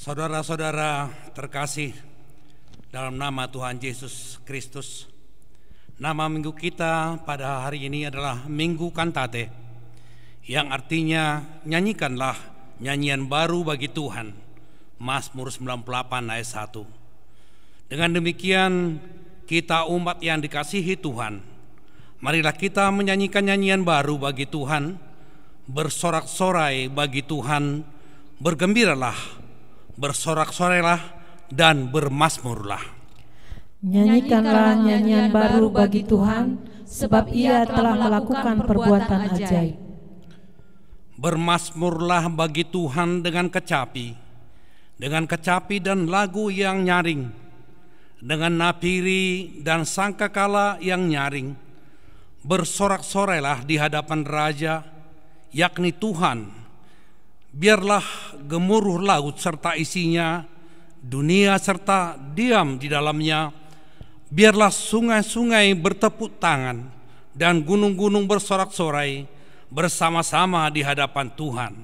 Saudara-saudara terkasih dalam nama Tuhan Yesus Kristus, nama minggu kita pada hari ini adalah Minggu Kantate, yang artinya nyanyikanlah nyanyian baru bagi Tuhan, Mazmur 98 ayat 1. Dengan demikian kita umat yang dikasihi Tuhan, marilah kita menyanyikan nyanyian baru bagi Tuhan, bersorak-sorai bagi Tuhan, bergembiralah, bersorak-sorailah dan bermazmurlah. Nyanyikanlah nyanyian baru bagi Tuhan, sebab Ia telah melakukan perbuatan ajaib. Bermazmurlah bagi Tuhan dengan kecapi dan lagu yang nyaring, dengan napiri dan sangkakala yang nyaring. Bersorak-sorailah di hadapan Raja, yakni Tuhan. Biarlah gemuruh laut serta isinya, dunia serta diam di dalamnya. Biarlah sungai-sungai bertepuk tangan dan gunung-gunung bersorak-sorai bersama-sama di hadapan Tuhan.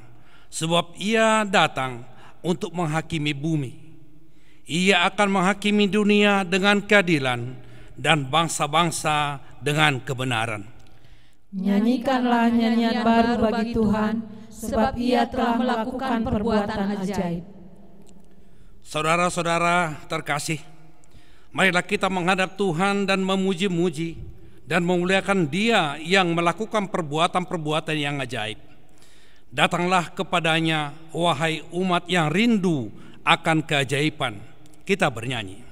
Sebab Ia datang untuk menghakimi bumi. Ia akan menghakimi dunia dengan keadilan dan bangsa-bangsa dengan kebenaran. Nyanyikanlah nyanyian baru bagi Tuhan, sebab Ia telah melakukan perbuatan ajaib. Saudara-saudara terkasih, marilah kita menghadap Tuhan dan memuji-muji dan memuliakan Dia yang melakukan perbuatan-perbuatan yang ajaib. Datanglah kepadanya, wahai umat yang rindu akan keajaiban. Kita bernyanyi.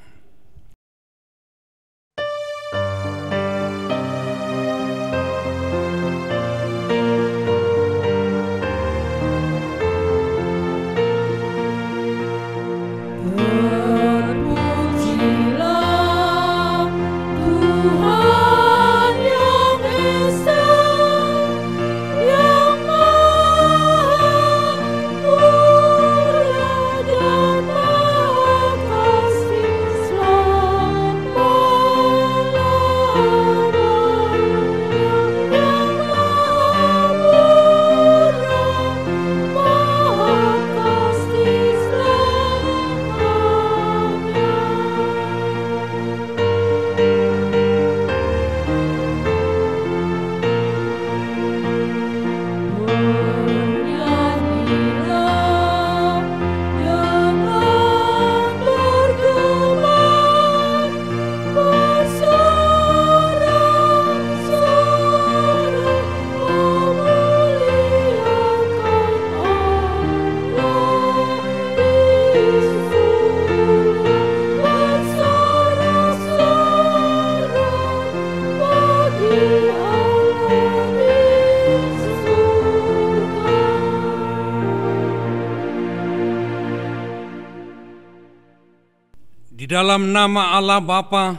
Dalam nama Allah Bapa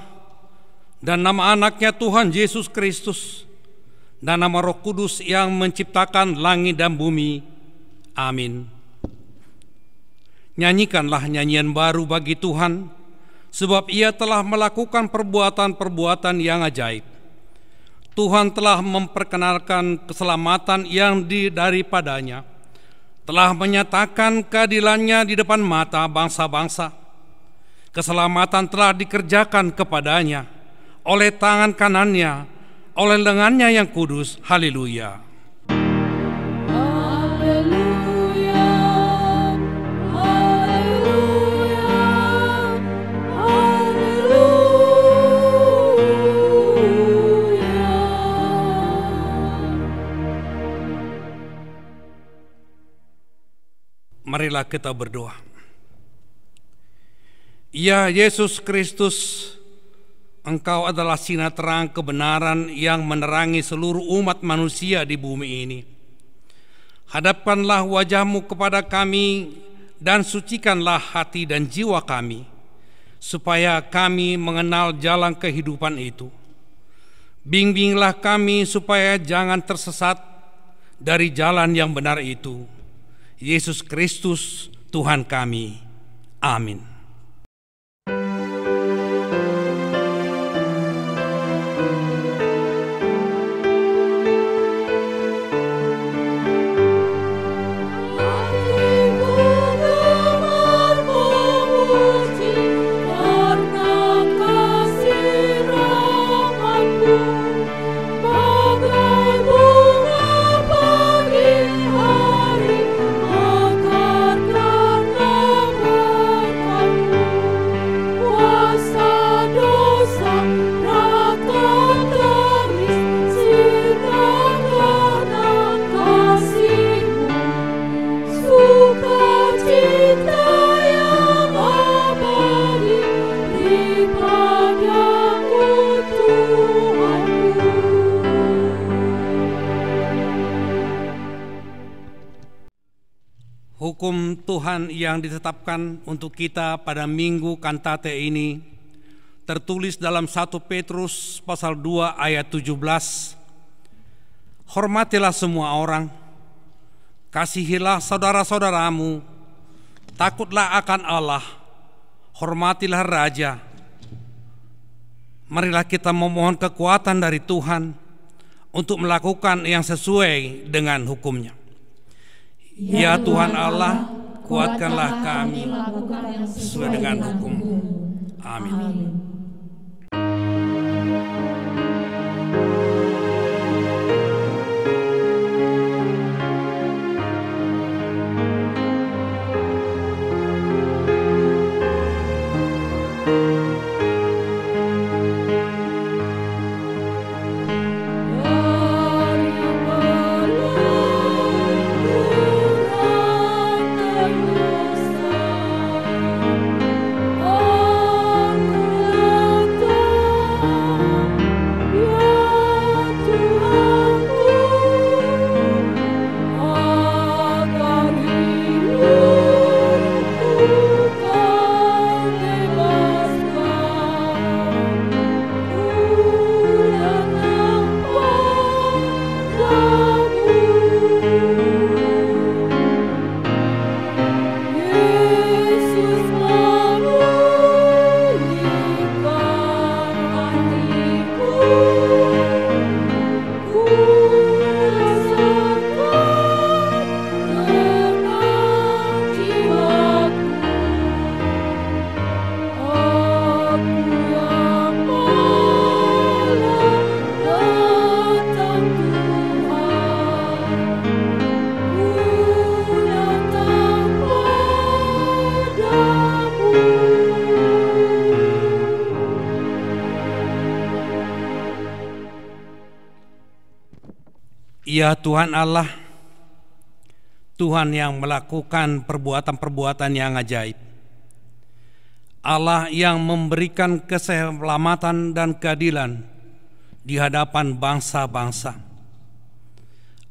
dan nama anaknya Tuhan Yesus Kristus dan nama Roh Kudus yang menciptakan langit dan bumi. Amin. Nyanyikanlah nyanyian baru bagi Tuhan, sebab Ia telah melakukan perbuatan-perbuatan yang ajaib. Tuhan telah memperkenalkan keselamatan yang daripadanya, telah menyatakan keadilannya di depan mata bangsa-bangsa. Keselamatan telah dikerjakan kepadanya oleh tangan kanannya, oleh lengannya yang kudus. Haleluya. Haleluya, haleluya, haleluya. Marilah kita berdoa. Ya Yesus Kristus, Engkau adalah sinar terang kebenaran yang menerangi seluruh umat manusia di bumi ini. Hadapkanlah wajah-Mu kepada kami dan sucikanlah hati dan jiwa kami, supaya kami mengenal jalan kehidupan itu. Bimbinglah kami supaya jangan tersesat dari jalan yang benar itu. Yesus Kristus Tuhan kami. Amin. Hatiku gemar Hukum Tuhan yang ditetapkan untuk kita pada Minggu Kantate ini tertulis dalam 1 Petrus pasal 2 ayat 17. Hormatilah semua orang, kasihilah saudara-saudaramu, takutlah akan Allah, hormatilah raja. Marilah kita memohon kekuatan dari Tuhan untuk melakukan yang sesuai dengan hukum-Nya. Ya Tuhan Allah, kuatkanlah kami sesuai dengan hukum-Mu. Amin. Ya Tuhan Allah, Tuhan yang melakukan perbuatan-perbuatan yang ajaib, Allah yang memberikan keselamatan dan keadilan di hadapan bangsa-bangsa,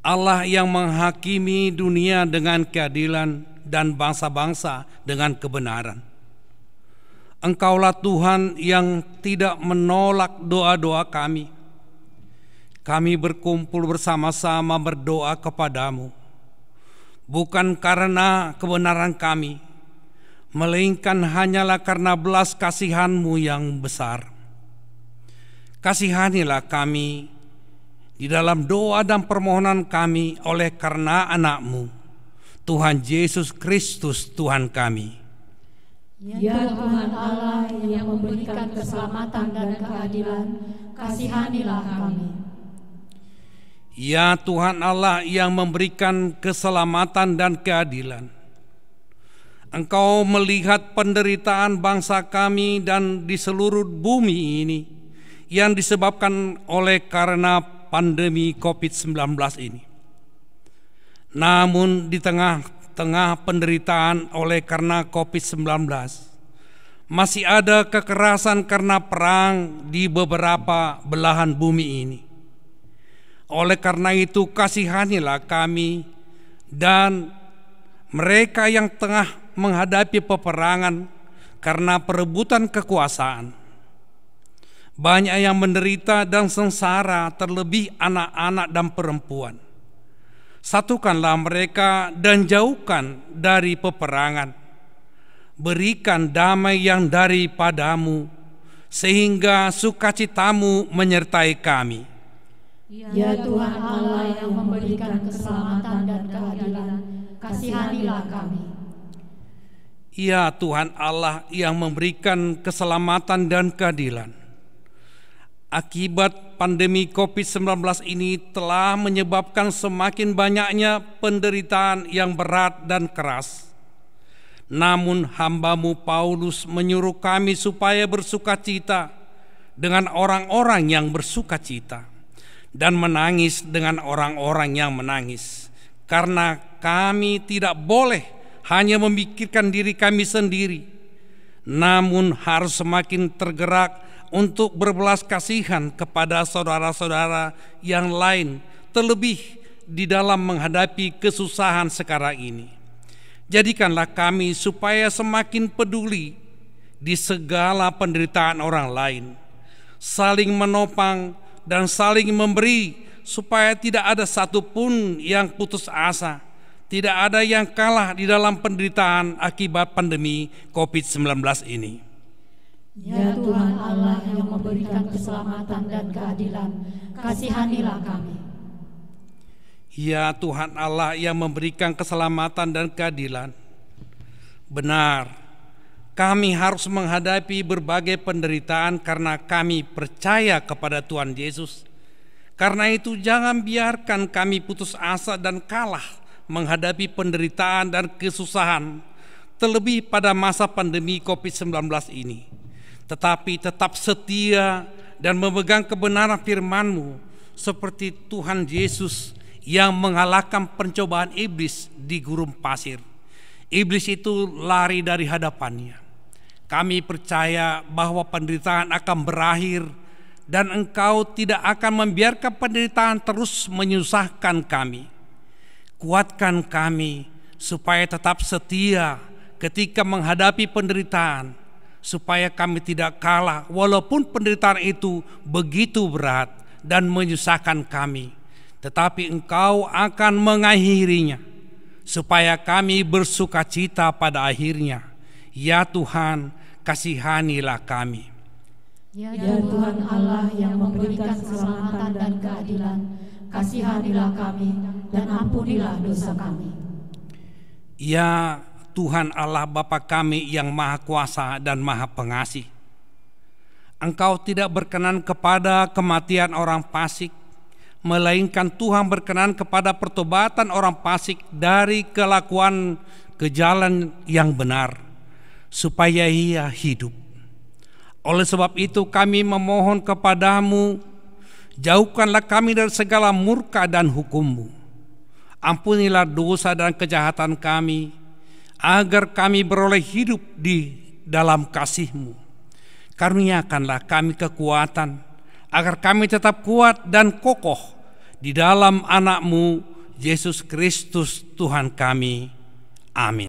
Allah yang menghakimi dunia dengan keadilan dan bangsa-bangsa dengan kebenaran. Engkaulah Tuhan yang tidak menolak doa-doa kami. Kami berkumpul bersama-sama berdoa kepadamu, bukan karena kebenaran kami, melainkan hanyalah karena belas kasihan-Mu yang besar. Kasihanilah kami di dalam doa dan permohonan kami oleh karena anak-Mu, Tuhan Yesus Kristus Tuhan kami. Ya Tuhan Allah yang memberikan keselamatan dan keadilan, kasihanilah kami. Ya Tuhan Allah yang memberikan keselamatan dan keadilan, Engkau melihat penderitaan bangsa kami dan di seluruh bumi ini yang disebabkan oleh karena pandemi COVID-19 ini. Namun di tengah-tengah penderitaan oleh karena COVID-19, masih ada kekerasan karena perang di beberapa belahan bumi ini. Oleh karena itu kasihanilah kami dan mereka yang tengah menghadapi peperangan karena perebutan kekuasaan. Banyak yang menderita dan sengsara, terlebih anak-anak dan perempuan. Satukanlah mereka dan jauhkan dari peperangan. Berikan damai yang daripadamu, sehingga sukacitamu menyertai kami. Ya Tuhan Allah yang memberikan keselamatan dan keadilan, kasihanilah kami. Ya Tuhan Allah yang memberikan keselamatan dan keadilan, akibat pandemi COVID-19 ini telah menyebabkan semakin banyaknya penderitaan yang berat dan keras. Namun hamba-Mu Paulus menyuruh kami supaya bersukacita dengan orang-orang yang bersukacita dan menangis dengan orang-orang yang menangis, karena kami tidak boleh hanya memikirkan diri kami sendiri, namun harus semakin tergerak untuk berbelas kasihan kepada saudara-saudara yang lain, terlebih di dalam menghadapi kesusahan sekarang ini. Jadikanlah kami supaya semakin peduli di segala penderitaan orang lain, saling menopang dan saling memberi, supaya tidak ada satupun yang putus asa, tidak ada yang kalah di dalam penderitaan akibat pandemi COVID-19 ini. Ya Tuhan Allah yang memberikan keselamatan dan keadilan, kasihanilah kami. Ya Tuhan Allah yang memberikan keselamatan dan keadilan, benar, kami harus menghadapi berbagai penderitaan karena kami percaya kepada Tuhan Yesus. Karena itu jangan biarkan kami putus asa dan kalah menghadapi penderitaan dan kesusahan, terlebih pada masa pandemi COVID-19 ini. Tetapi tetap setia dan memegang kebenaran firman-Mu, seperti Tuhan Yesus yang mengalahkan pencobaan iblis di gurun pasir. Iblis itu lari dari hadapannya. Kami percaya bahwa penderitaan akan berakhir dan Engkau tidak akan membiarkan penderitaan terus menyusahkan kami. Kuatkan kami supaya tetap setia ketika menghadapi penderitaan, supaya kami tidak kalah walaupun penderitaan itu begitu berat dan menyusahkan kami. Tetapi Engkau akan mengakhirinya, supaya kami bersukacita pada akhirnya. Ya Tuhan, kasihanilah kami. Ya Tuhan Allah yang memberikan keselamatan dan keadilan, kasihanilah kami dan ampunilah dosa kami. Ya Tuhan Allah Bapa kami yang Maha Kuasa dan Maha Pengasih, Engkau tidak berkenan kepada kematian orang fasik, melainkan Tuhan berkenan kepada pertobatan orang fasik dari kelakuan ke jalan yang benar, supaya ia hidup. Oleh sebab itu kami memohon kepadamu, jauhkanlah kami dari segala murka dan hukum-Mu. Ampunilah dosa dan kejahatan kami, agar kami beroleh hidup di dalam kasih-Mu. Karuniakanlah kami kekuatan, agar kami tetap kuat dan kokoh di dalam anak-Mu, Yesus Kristus Tuhan kami. Amin.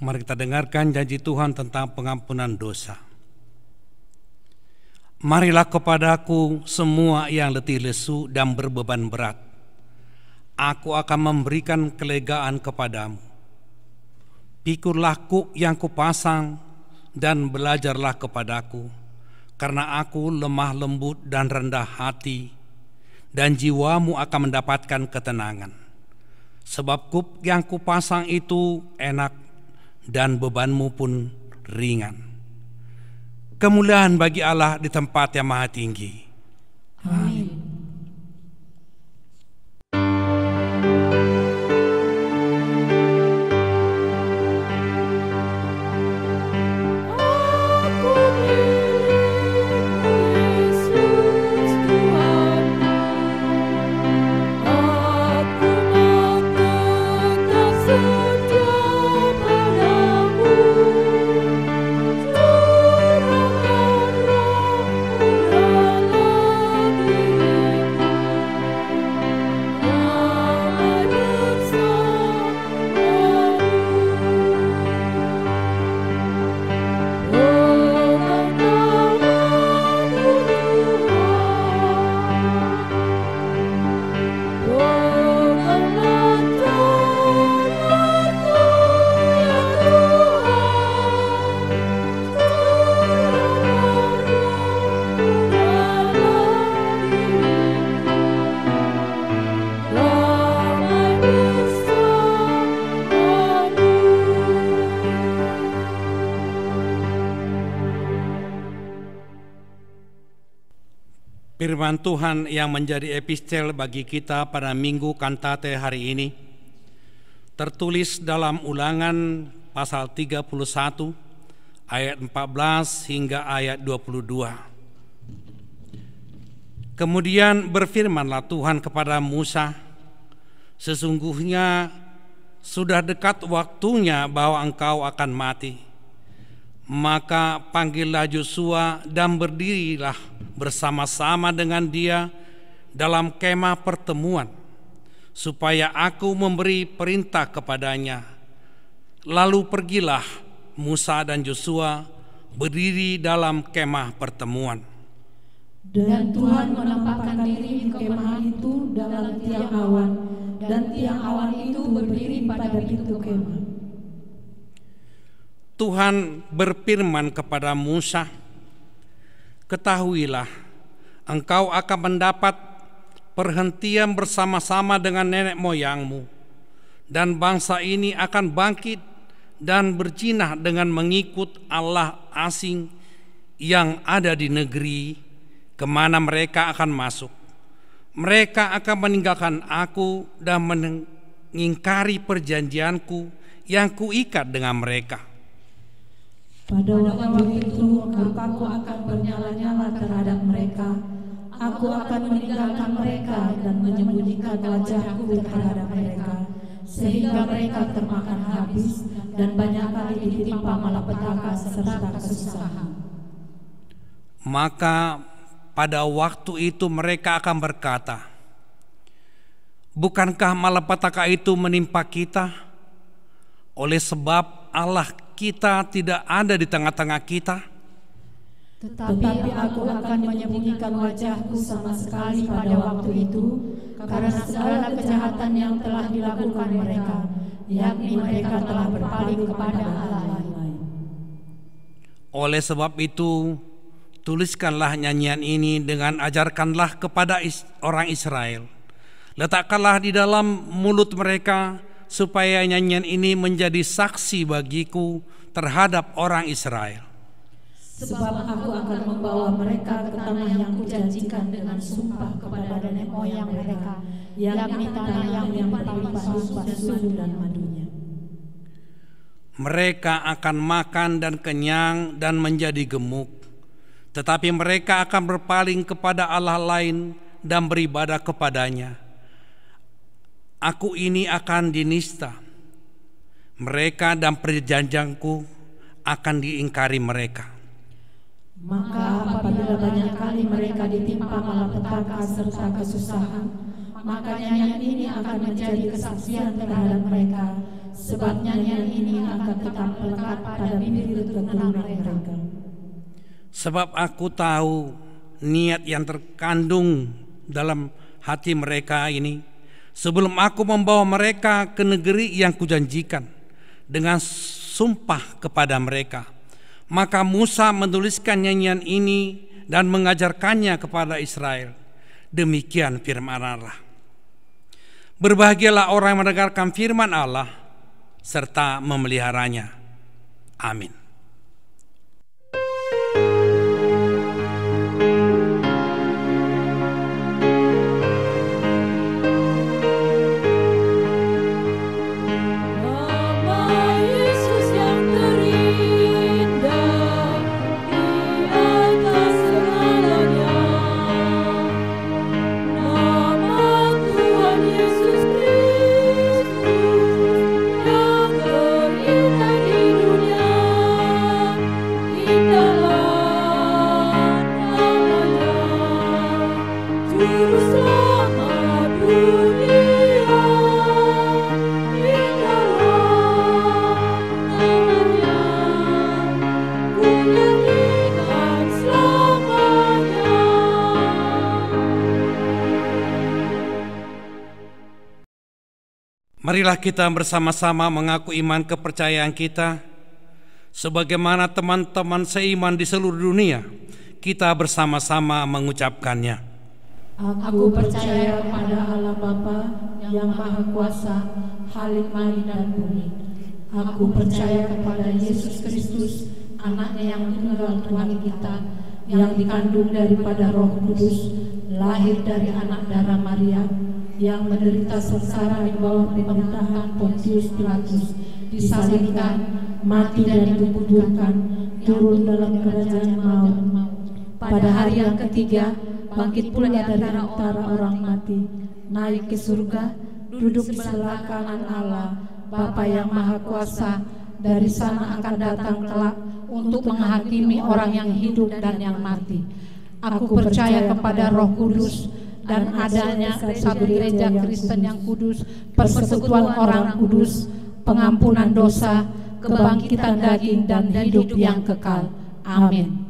Mari kita dengarkan janji Tuhan tentang pengampunan dosa. Marilah kepadaku semua yang letih lesu dan berbeban berat. Aku akan memberikan kelegaan kepadamu. Pikullah kuk yang kupasang dan belajarlah kepadaku, karena aku lemah lembut dan rendah hati, dan jiwamu akan mendapatkan ketenangan. Sebab kuk yang kupasang itu enak dan bebanmu pun ringan. Kemuliaan bagi Allah di tempat yang maha tinggi. Amin. La Firman Tuhan yang menjadi epistel bagi kita pada Minggu Kantate hari ini tertulis dalam Ulangan pasal 31 ayat 14 hingga ayat 22. Kemudian berfirmanlah Tuhan kepada Musa, "Sesungguhnya sudah dekat waktunya bahwa engkau akan mati. Maka panggillah Yosua dan berdirilah bersama-sama dengan dia dalam kemah pertemuan, supaya aku memberi perintah kepadanya." Lalu pergilah Musa dan Yosua berdiri dalam kemah pertemuan. Dan Tuhan menampakkan diri di kemah itu dalam tiang awan, dan tiang awan itu berdiri pada pintu kemah. Tuhan berfirman kepada Musa, "Ketahuilah, engkau akan mendapat perhentian bersama-sama dengan nenek moyangmu, dan bangsa ini akan bangkit dan berjinah dengan mengikut Allah asing yang ada di negeri kemana mereka akan masuk. Mereka akan meninggalkan aku dan mengingkari perjanjianku yang kuikat dengan mereka. Pada waktu itu murkaku akan bernyala-nyala terhadap mereka. Aku akan meninggalkan mereka dan menyembunyikan wajahku terhadap mereka, sehingga mereka termakan habis dan banyak kali ditimpa malapetaka serta kesusahan." Maka pada waktu itu mereka akan berkata, "Bukankah malapetaka itu menimpa kita? Oleh sebab Allah kita tidak ada di tengah-tengah kita." Tetapi aku akan menyembunyikan wajahku sama sekali pada waktu itu, karena segala kejahatan yang telah dilakukan mereka, yakni mereka telah berpaling kepada Allah lain. Oleh sebab itu, tuliskanlah nyanyian ini dengan ajarkanlah kepada orang Israel. Letakkanlah di dalam mulut mereka, supaya nyanyian ini menjadi saksi bagiku terhadap orang Israel. Sebab aku akan membawa mereka ke tanah yang kujanjikan dengan sumpah kepada nenek moyang mereka, yakni tanah yang berlimpah susu dan madunya. Mereka akan makan dan kenyang dan menjadi gemuk, tetapi mereka akan berpaling kepada Allah lain dan beribadah kepadanya. Aku ini akan dinista mereka dan perjanjianku akan diingkari mereka. Maka apabila banyak kali mereka ditimpa malapetaka serta kesusahan, maka nyanyian ini akan menjadi kesaksian terhadap mereka, sebab nyanyian ini akan tetap melekat pada bibir keturunan mereka. Sebab aku tahu niat yang terkandung dalam hati mereka ini, sebelum aku membawa mereka ke negeri yang kujanjikan dengan sumpah kepada mereka. Maka Musa menuliskan nyanyian ini dan mengajarkannya kepada Israel. Demikian firman Allah. Berbahagialah orang yang mendengarkan firman Allah serta memeliharanya. Amin. Marilah kita bersama-sama mengaku iman kepercayaan kita sebagaimana teman-teman seiman di seluruh dunia. Kita bersama-sama mengucapkannya. Aku percaya kepada Allah Bapa yang Maha Kuasa, Halik langit dan bumi. Aku percaya kepada Yesus Kristus, Anaknya yang tunggal Tuhan kita, yang dikandung daripada Roh Kudus, lahir dari anak darah Maria, yang menderita sengsara di bawah pemerintahan Pontius Pilatus, disalibkan, mati dan dikuburkan, turun dalam kerajaan maut. Pada hari yang ketiga, bangkit pula dari antara orang mati, naik ke surga, duduk di sebelah kanan Allah, Bapa yang Maha Kuasa. Dari sana akan datang kelak untuk menghakimi orang yang hidup dan yang mati. Aku percaya kepada Roh Kudus dan adanya satu gereja Kristen yang kudus, persekutuan orang kudus, pengampunan dosa, kebangkitan daging dan hidup yang kekal. Amin.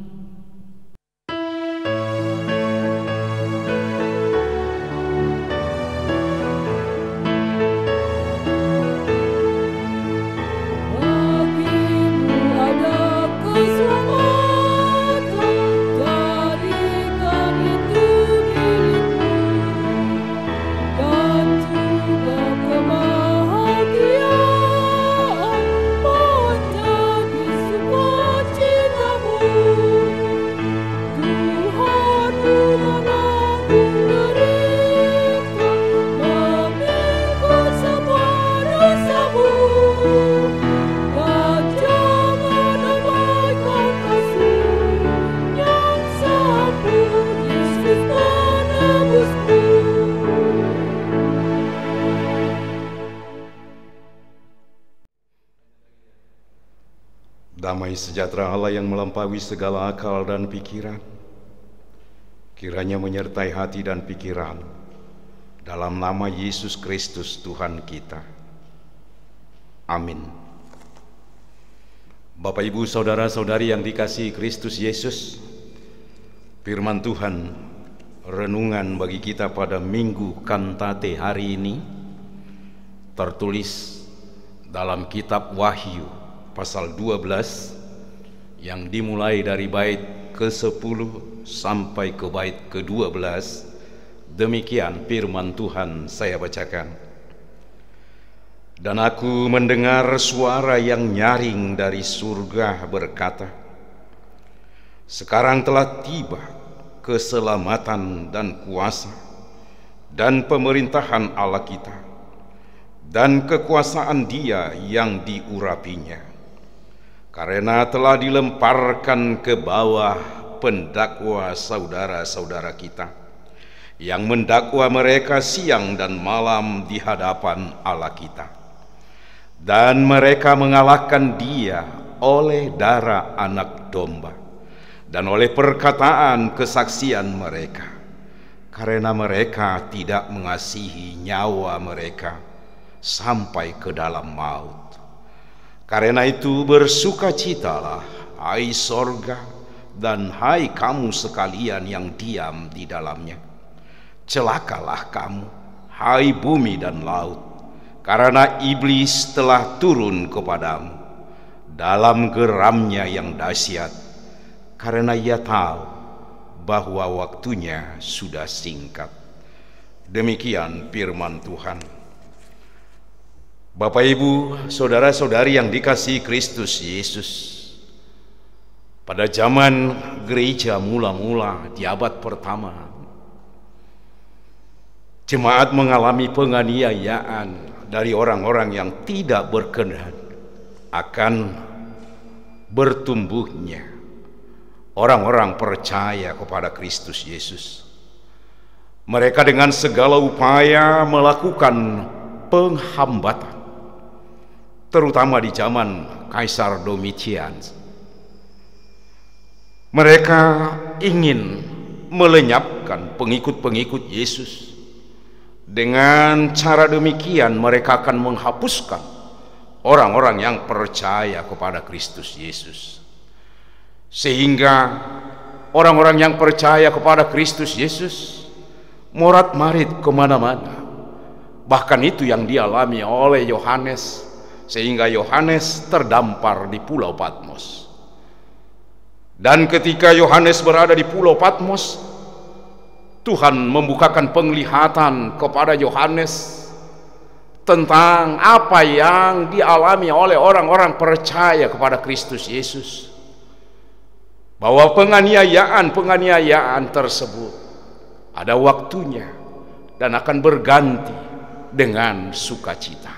Damai sejahtera Allah yang melampaui segala akal dan pikiran, kiranya menyertai hati dan pikiran, dalam nama Yesus Kristus Tuhan kita. Amin. Bapak, Ibu, saudara-saudari yang dikasihi Kristus Yesus, firman Tuhan renungan bagi kita pada Minggu Kantate hari ini tertulis dalam kitab Wahyu pasal 12 yang dimulai dari bait ke-10 sampai ke bait ke-12. Demikian firman Tuhan, saya bacakan. Dan aku mendengar suara yang nyaring dari surga berkata, sekarang telah tiba keselamatan dan kuasa dan pemerintahan Allah kita dan kekuasaan Dia yang diurapinya. Karena telah dilemparkan ke bawah pendakwa saudara-saudara kita yang mendakwa mereka siang dan malam di hadapan Allah kita. Dan mereka mengalahkan Dia oleh darah anak domba dan oleh perkataan kesaksian mereka, karena mereka tidak mengasihi nyawa mereka sampai ke dalam maut. Karena itu bersukacitalah, hai sorga, dan hai kamu sekalian yang diam di dalamnya. Celakalah kamu, hai bumi dan laut, karena iblis telah turun kepadamu dalam geramnya yang dahsyat, karena ia tahu bahwa waktunya sudah singkat. Demikian firman Tuhan. Bapak, Ibu, saudara-saudari yang dikasihi Kristus Yesus, pada zaman gereja mula-mula di abad pertama, jemaat mengalami penganiayaan dari orang-orang yang tidak berkenan akan bertumbuhnya orang-orang percaya kepada Kristus Yesus. Mereka dengan segala upaya melakukan penghambatan, terutama di zaman Kaisar Domitian. Mereka ingin melenyapkan pengikut-pengikut Yesus. Dengan cara demikian mereka akan menghapuskan orang-orang yang percaya kepada Kristus Yesus, sehingga orang-orang yang percaya kepada Kristus Yesus morat-marit kemana-mana. Bahkan itu yang dialami oleh Yohanes, sehingga Yohanes terdampar di Pulau Patmos. Dan ketika Yohanes berada di Pulau Patmos, Tuhan membukakan penglihatan kepada Yohanes tentang apa yang dialami oleh orang-orang percaya kepada Kristus Yesus. bahwa penganiayaan tersebut ada waktunya dan akan berganti dengan sukacita.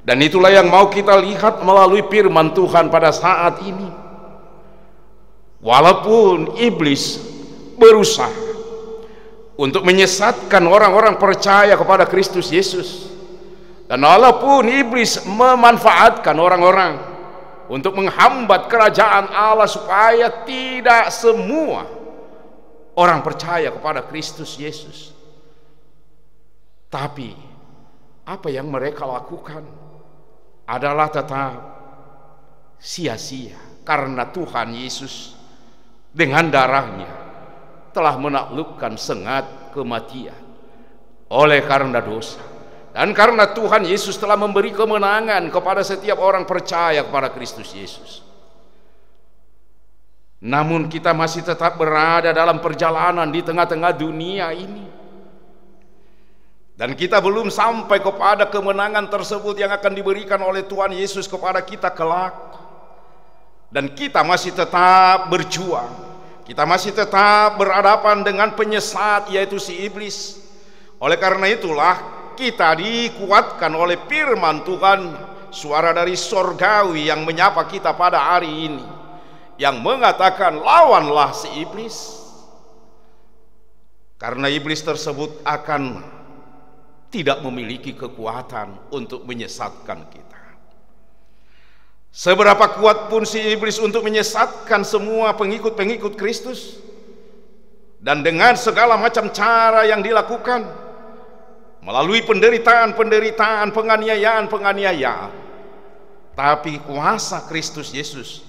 Dan itulah yang mau kita lihat melalui firman Tuhan pada saat ini. Walaupun iblis berusaha untuk menyesatkan orang-orang percaya kepada Kristus Yesus, dan walaupun iblis memanfaatkan orang-orang untuk menghambat kerajaan Allah supaya tidak semua orang percaya kepada Kristus Yesus, tapi apa yang mereka lakukan adalah tetap sia-sia, karena Tuhan Yesus dengan darahnya telah menaklukkan sengat kematian oleh karena dosa. Dan karena Tuhan Yesus telah memberi kemenangan kepada setiap orang percaya kepada Kristus Yesus. Namun kita masih tetap berada dalam perjalanan di tengah-tengah dunia ini. Dan kita belum sampai kepada kemenangan tersebut yang akan diberikan oleh Tuhan Yesus kepada kita kelak. Dan kita masih tetap berjuang. Kita masih tetap berhadapan dengan penyesat, yaitu si iblis. Oleh karena itulah kita dikuatkan oleh firman Tuhan, suara dari sorgawi yang menyapa kita pada hari ini, yang mengatakan, lawanlah si iblis. Karena iblis tersebut akan tidak memiliki kekuatan untuk menyesatkan kita. Seberapa kuat pun si iblis untuk menyesatkan semua pengikut-pengikut Kristus, dan dengan segala macam cara yang dilakukan, melalui penderitaan-penderitaan, penganiayaan-penganiayaan, tapi kuasa Kristus Yesus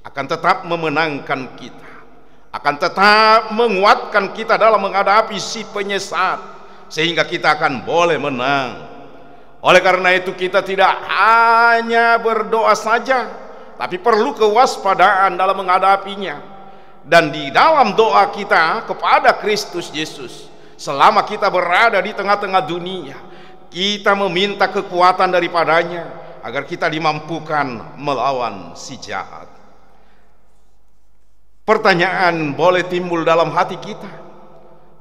akan tetap memenangkan kita, akan tetap menguatkan kita dalam menghadapi si penyesat, sehingga kita akan boleh menang. Oleh karena itu kita tidak hanya berdoa saja, tapi perlu kewaspadaan dalam menghadapinya. Dan di dalam doa kita kepada Kristus Yesus, selama kita berada di tengah-tengah dunia, kita meminta kekuatan daripadanya agar kita dimampukan melawan si jahat. Pertanyaan boleh timbul dalam hati kita,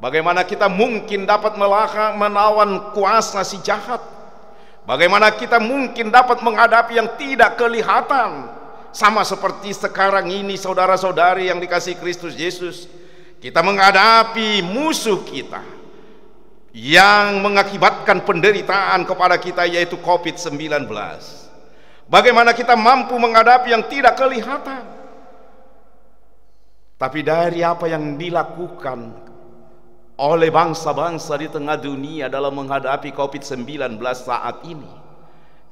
bagaimana kita mungkin dapat melawan kuasa si jahat? Bagaimana kita mungkin dapat menghadapi yang tidak kelihatan? Sama seperti sekarang ini, saudara-saudari yang dikasihi Kristus Yesus, kita menghadapi musuh kita yang mengakibatkan penderitaan kepada kita, yaitu COVID-19. Bagaimana kita mampu menghadapi yang tidak kelihatan? Tapi dari apa yang dilakukan oleh bangsa-bangsa di tengah dunia dalam menghadapi COVID-19 saat ini,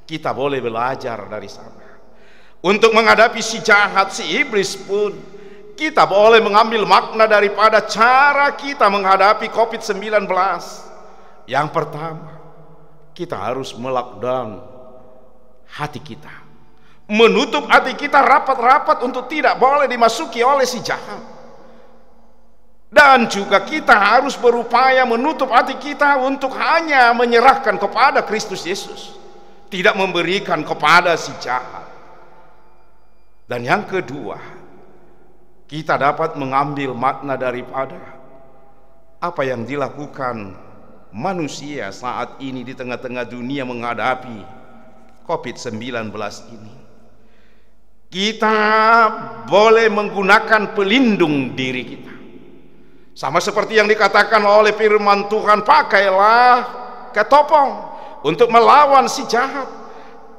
kita boleh belajar dari sana. Untuk menghadapi si jahat, si iblis pun, kita boleh mengambil makna daripada cara kita menghadapi COVID-19. Yang pertama, kita harus melockdown hati kita, menutup hati kita rapat-rapat untuk tidak boleh dimasuki oleh si jahat. Dan juga kita harus berupaya menutup hati kita untuk hanya menyerahkan kepada Kristus Yesus, tidak memberikan kepada si jahat. Dan yang kedua, kita dapat mengambil makna daripada apa yang dilakukan manusia saat ini di tengah-tengah dunia menghadapi COVID-19 ini. Kita boleh menggunakan pelindung diri kita. Sama seperti yang dikatakan oleh firman Tuhan, pakailah ketopong untuk melawan si jahat.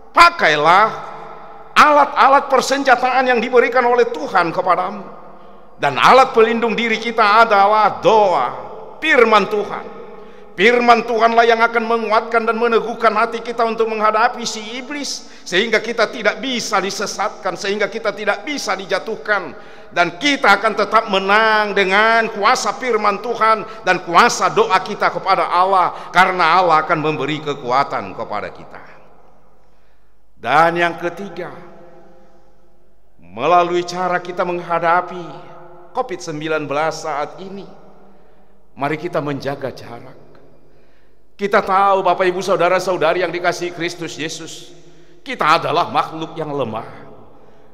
Pakailah alat-alat persenjataan yang diberikan oleh Tuhan kepadamu. Dan alat pelindung diri kita adalah doa, firman Tuhan. Firman Tuhanlah yang akan menguatkan dan meneguhkan hati kita untuk menghadapi si iblis, sehingga kita tidak bisa disesatkan, sehingga kita tidak bisa dijatuhkan, dan kita akan tetap menang dengan kuasa firman Tuhan dan kuasa doa kita kepada Allah, karena Allah akan memberi kekuatan kepada kita. Dan yang ketiga, melalui cara kita menghadapi COVID-19 saat ini, mari kita menjaga jarak. Kita tahu Bapak Ibu Saudara-saudari yang dikasihi Kristus Yesus, kita adalah makhluk yang lemah.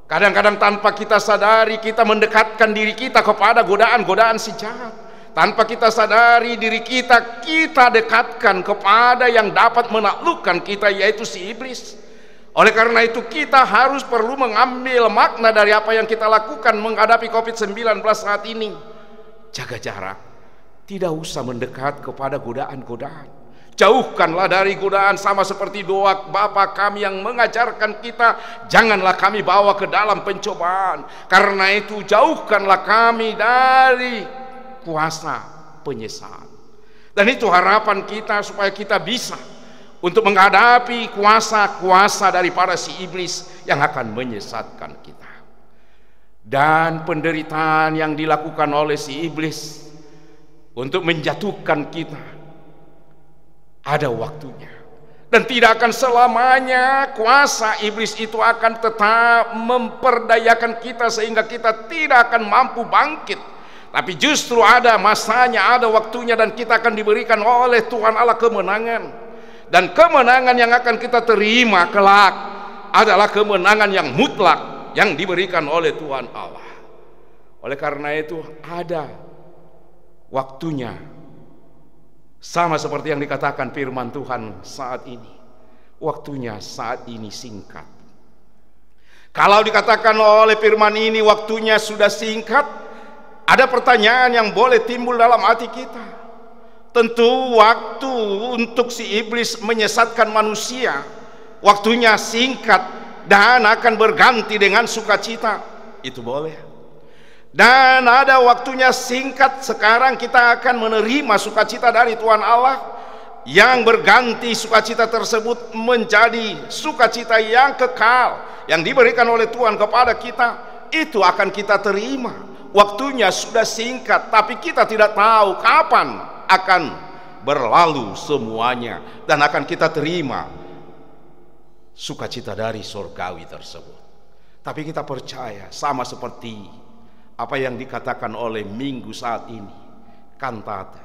Kadang-kadang tanpa kita sadari kita mendekatkan diri kita kepada godaan-godaan si jahat. Tanpa kita sadari diri kita dekatkan kepada yang dapat menaklukkan kita, yaitu si iblis. Oleh karena itu kita harus perlu mengambil makna dari apa yang kita lakukan menghadapi COVID-19 saat ini. Jaga jarak, tidak usah mendekat kepada godaan-godaan. Jauhkanlah dari godaan, sama seperti doa Bapa kami yang mengajarkan kita, janganlah kami bawa ke dalam pencobaan. Karena itu jauhkanlah kami dari kuasa penyesat. Dan itu harapan kita supaya kita bisa untuk menghadapi kuasa-kuasa daripada si iblis yang akan menyesatkan kita. Dan penderitaan yang dilakukan oleh si iblis untuk menjatuhkan kita ada waktunya, dan tidak akan selamanya kuasa iblis itu akan tetap memperdayakan kita sehingga kita tidak akan mampu bangkit. Tapi justru ada masanya, ada waktunya, dan kita akan diberikan oleh Tuhan Allah kemenangan. Dan kemenangan yang akan kita terima kelak adalah kemenangan yang mutlak yang diberikan oleh Tuhan Allah. Oleh karena itu ada waktunya, sama seperti yang dikatakan firman Tuhan saat ini. Waktunya saat ini singkat. Kalau dikatakan oleh firman ini waktunya sudah singkat, ada pertanyaan yang boleh timbul dalam hati kita. Tentu waktu untuk si iblis menyesatkan manusia, waktunya singkat dan akan berganti dengan sukacita. Itu boleh. Dan ada waktunya singkat, sekarang kita akan menerima sukacita dari Tuhan Allah yang berganti sukacita tersebut menjadi sukacita yang kekal yang diberikan oleh Tuhan kepada kita. Itu akan kita terima. Waktunya sudah singkat, tapi kita tidak tahu kapan akan berlalu semuanya, dan akan kita terima sukacita dari surgawi tersebut. Tapi kita percaya, sama seperti apa yang dikatakan oleh minggu saat ini, kantate,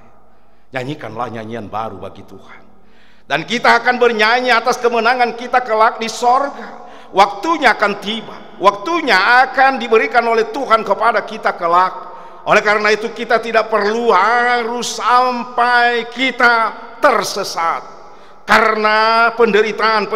nyanyikanlah nyanyian baru bagi Tuhan, dan kita akan bernyanyi atas kemenangan kita kelak di sorga. Waktunya akan tiba, waktunya akan diberikan oleh Tuhan kepada kita kelak. Oleh karena itu kita tidak perlu harus sampai kita tersesat karena penderitaan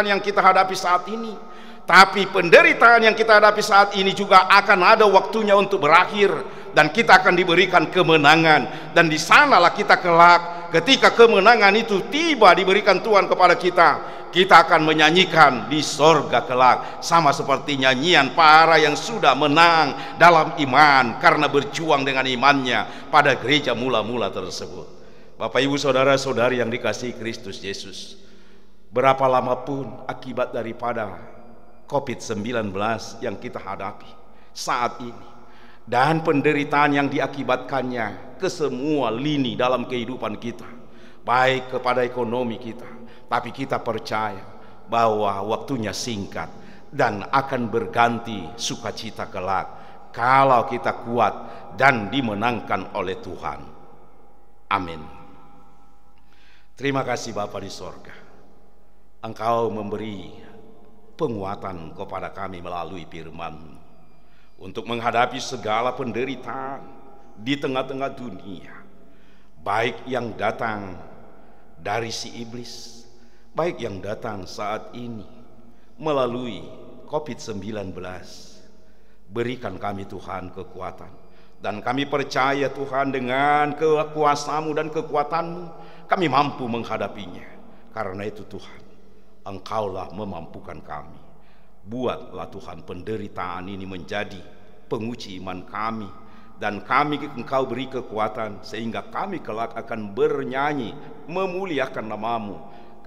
yang kita hadapi saat ini. Tapi penderitaan yang kita hadapi saat ini juga akan ada waktunya untuk berakhir, dan kita akan diberikan kemenangan. Dan di sanalah kita kelak, ketika kemenangan itu tiba diberikan Tuhan kepada kita, kita akan menyanyikan di sorga kelak, sama seperti nyanyian para yang sudah menang dalam iman karena berjuang dengan imannya pada gereja mula-mula tersebut. Bapak ibu saudara-saudari yang dikasihi Kristus Yesus, berapa lama pun akibat daripada COVID-19 yang kita hadapi saat ini, dan penderitaan yang diakibatkannya ke semua lini dalam kehidupan kita, baik kepada ekonomi kita, tapi kita percaya bahwa waktunya singkat dan akan berganti sukacita kelak kalau kita kuat dan dimenangkan oleh Tuhan. Amin. Terima kasih Bapa di sorga, Engkau memberi penguatan kepada kami melalui firman-Mu untuk menghadapi segala penderitaan di tengah-tengah dunia, baik yang datang dari si iblis, baik yang datang saat ini melalui COVID-19. Berikan kami Tuhan kekuatan, dan kami percaya Tuhan dengan kekuasaan-Mu dan kekuatan-Mu kami mampu menghadapinya. Karena itu Tuhan, Engkaulah memampukan kami. Buatlah Tuhan penderitaan ini menjadi penguji iman kami, dan kami Engkau beri kekuatan sehingga kami kelak akan bernyanyi memuliakan nama-Mu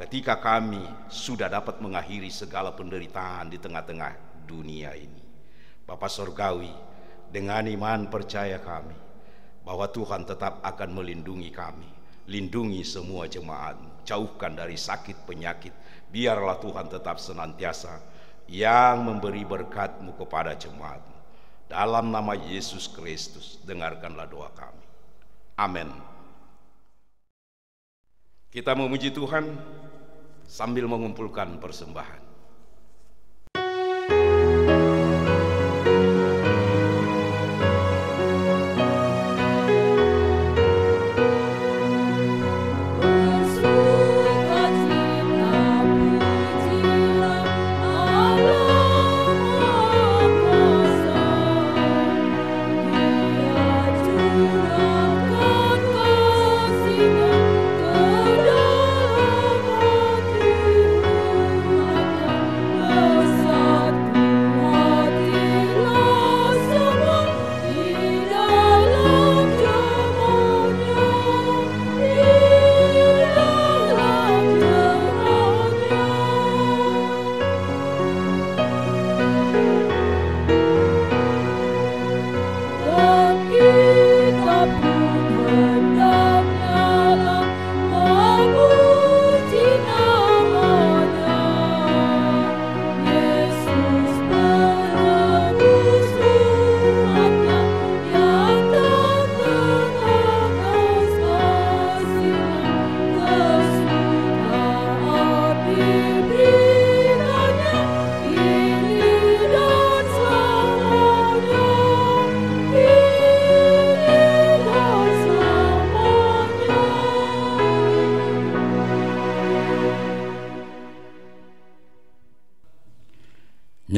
ketika kami sudah dapat mengakhiri segala penderitaan di tengah-tengah dunia ini. Bapa Surgawi, dengan iman percaya kami bahwa Tuhan tetap akan melindungi kami. Lindungi semua jemaat-Mu, jauhkan dari sakit penyakit. Biarlah Tuhan tetap senantiasa yang memberi berkat-Mu kepada jemaat-Mu. Dalam nama Yesus Kristus, dengarkanlah doa kami. Amin. Kita memuji Tuhan sambil mengumpulkan persembahan.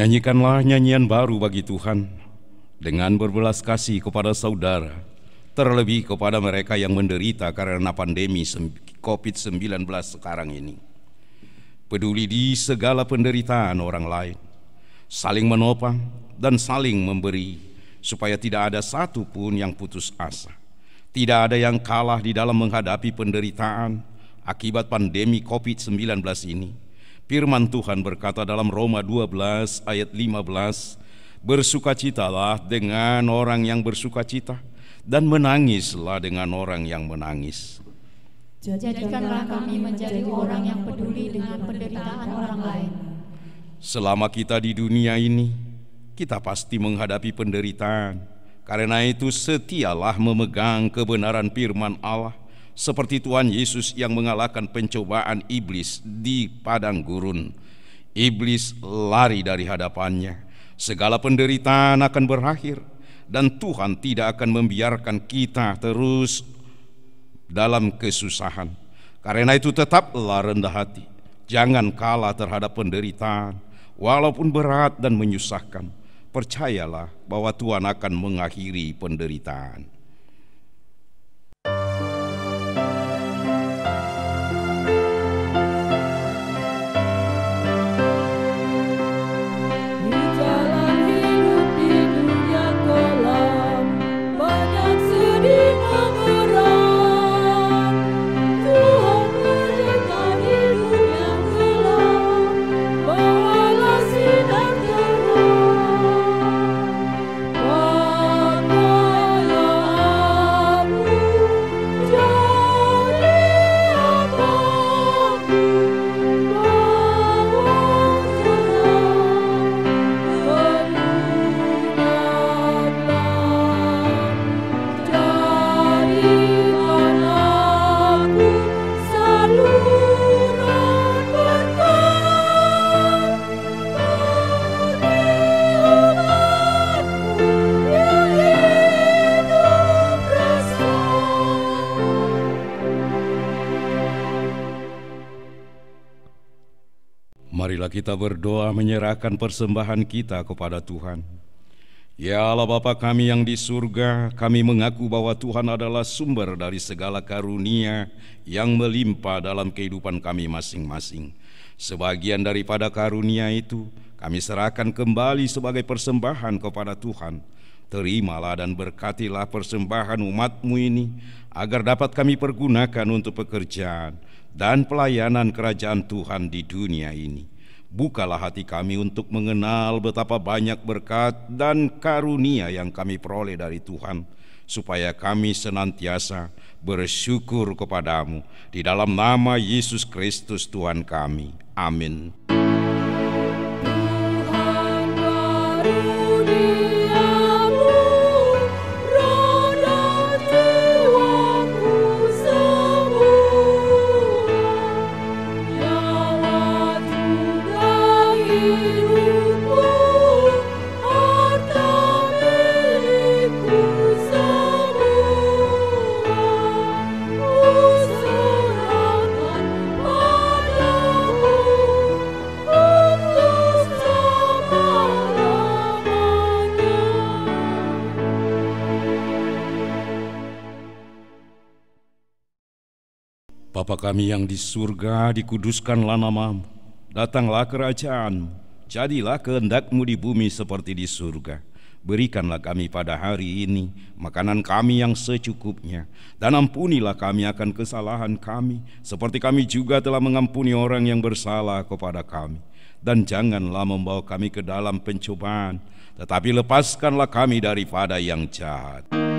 Nyanyikanlah nyanyian baru bagi Tuhan dengan berbelas kasih kepada saudara, terlebih kepada mereka yang menderita karena pandemi COVID-19 sekarang ini. Peduli di segala penderitaan orang lain, saling menopang dan saling memberi, supaya tidak ada satu pun yang putus asa. Tidak ada yang kalah di dalam menghadapi penderitaan akibat pandemi COVID-19 ini. Firman Tuhan berkata dalam Roma 12 ayat 15, bersukacitalah dengan orang yang bersukacita, dan menangislah dengan orang yang menangis. Jadikanlah kami menjadi orang yang peduli dengan penderitaan orang lain. Selama kita di dunia ini, kita pasti menghadapi penderitaan. Karena itu setialah memegang kebenaran firman Allah, seperti Tuhan Yesus yang mengalahkan pencobaan iblis di padang gurun. Iblis lari dari hadapannya. Segala penderitaan akan berakhir, dan Tuhan tidak akan membiarkan kita terus dalam kesusahan. Karena itu tetaplah rendah hati, jangan kalah terhadap penderitaan, walaupun berat dan menyusahkan. Percayalah bahwa Tuhan akan mengakhiri penderitaan. Marilah kita berdoa menyerahkan persembahan kita kepada Tuhan. Ya Allah Bapa kami yang di surga, kami mengaku bahwa Tuhan adalah sumber dari segala karunia yang melimpah dalam kehidupan kami masing-masing. Sebagian daripada karunia itu kami serahkan kembali sebagai persembahan kepada Tuhan. Terimalah dan berkatilah persembahan umat-Mu ini, agar dapat kami pergunakan untuk pekerjaan dan pelayanan kerajaan Tuhan di dunia ini. Bukalah hati kami untuk mengenal betapa banyak berkat dan karunia yang kami peroleh dari Tuhan, supaya kami senantiasa bersyukur kepadamu. Di dalam nama Yesus Kristus Tuhan kami. Amin. Bapa kami yang di surga, dikuduskanlah nama-Mu, datanglah kerajaan-Mu, jadilah kehendak-Mu di bumi seperti di surga. Berikanlah kami pada hari ini makanan kami yang secukupnya, dan ampunilah kami akan kesalahan kami, seperti kami juga telah mengampuni orang yang bersalah kepada kami. Dan janganlah membawa kami ke dalam pencobaan, tetapi lepaskanlah kami daripada yang jahat. Oh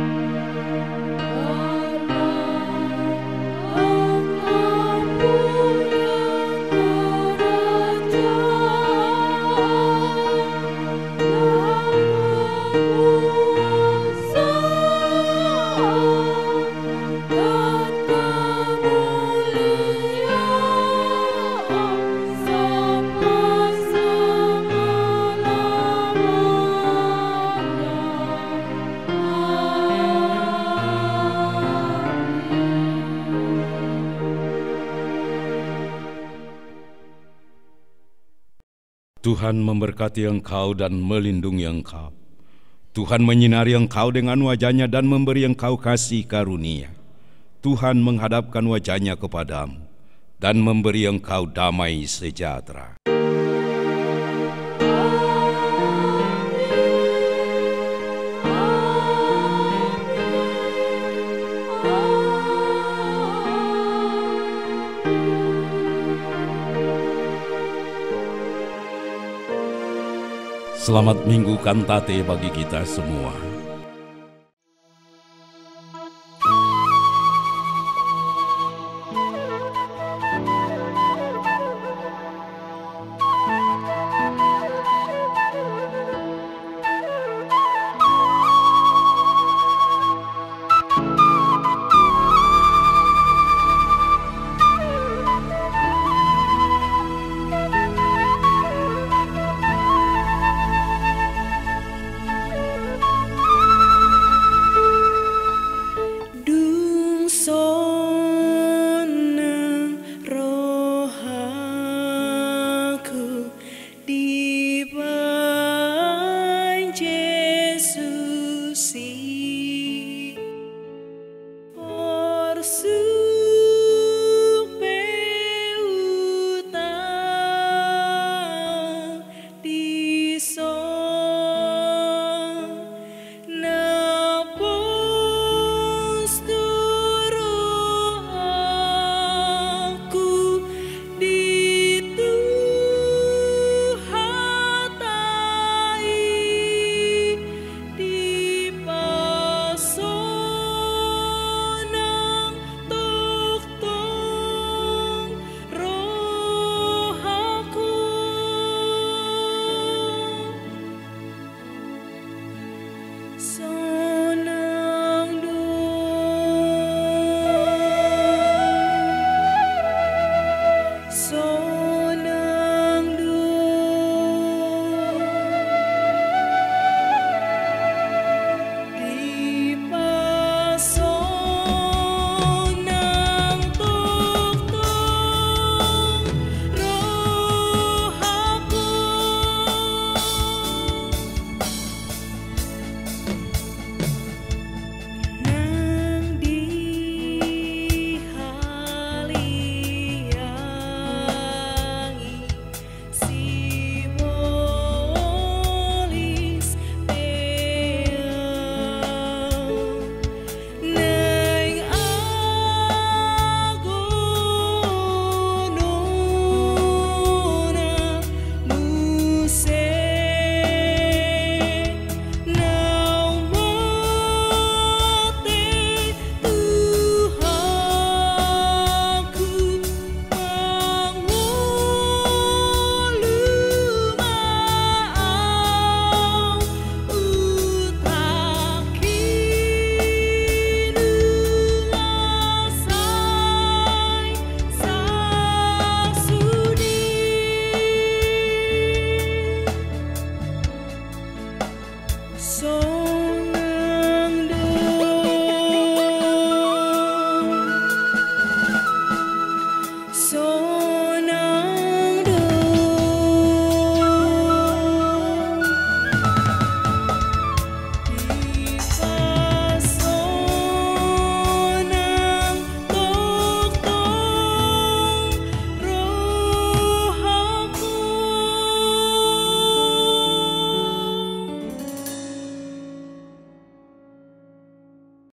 Tuhan memberkati engkau dan melindungi engkau. Tuhan menyinari engkau dengan wajah-Nya dan memberi engkau kasih karunia. Tuhan menghadapkan wajah-Nya kepadamu dan memberi engkau damai sejahtera. Selamat Minggu Kantate bagi kita semua.